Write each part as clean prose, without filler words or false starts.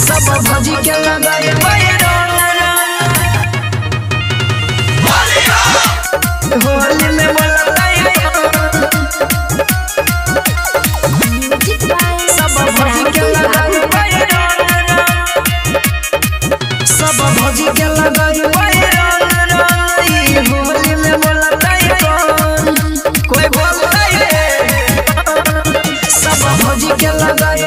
सब भौजी के लगाए होली में सब भौजी के लगाए सब भौजी के लगाए होली में कोई बोलता है सब भौजी के लगाए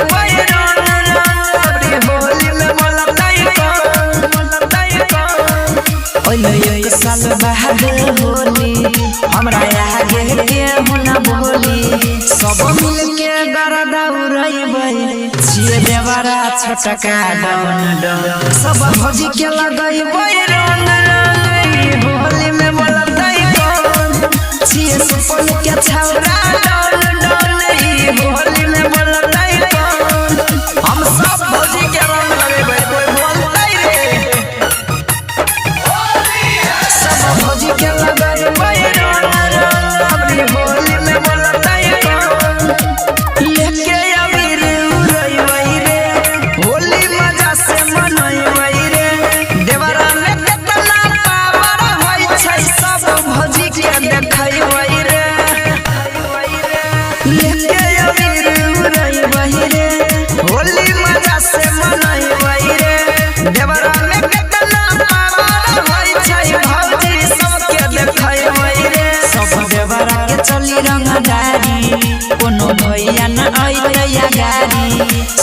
साल बाद होली हमरा आगे के होना बोली सब मिल के गरदा उड़ैबै छिए देवरा छोटका डाउन डाउन सब भौजी के लगैबै होली में बोलतै कौन छिए सुपन के छौरा डाउन डाउन होली में बोलतै कौन हम सब भौजी के रंग लगैबै कोई बोलतै रे भौजी के लगाए होली में बोलतै कौन लेके अबीर उड़ैबै रे होली मजा से मनैबै रे देवरा में केतना पावर होय छै सब भौजी के देखैबै रे लेके अबीर उड़ैबै रे होली मजा से मनैबै रे देवरा में केतना पावर होय छै भौजी चली रंगदारी कोनो भैया न अइतै गाड़ी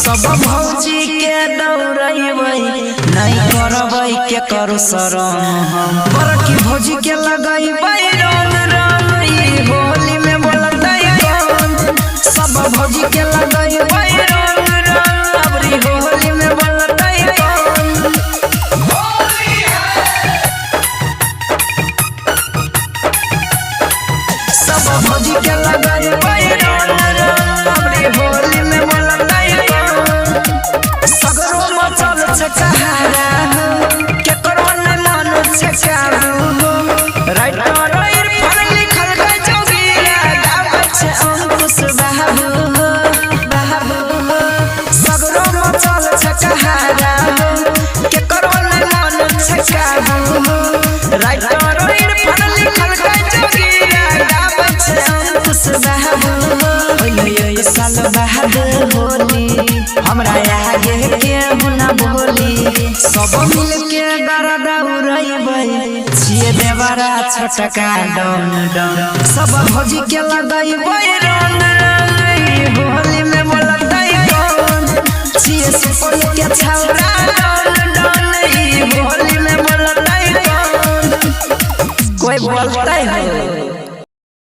सब भौजी के दौड़ैबै नहीं करबै के करू शरम हम बड़की भौजी के लगैबै होली में बोलतै कौन सब भौजी के लगैबै होली में बोलतै कौन सब भौजी के लगाए होली में बोलतै कौन सगरो मचल छै कहारा केकरो न मन छै काबू राइटर फल लिखल गई जोगिया गाबै छै अंकुश बाबू सगरो मचल छै कहारा केकरो न मन छै काबू राइटर फल लिखल गई जोगिया साल बाद होली हमरा आगे के होना बोली सब मिल के गरदा उड़ैबै छिए देवरा छोटका डाउन डाउन सब भौजी के लगैबै होली में बोलतै कौन छिए सुपन के छौरा डाउन डाउन होली में बोलतै कौन कोई बोलतै हो।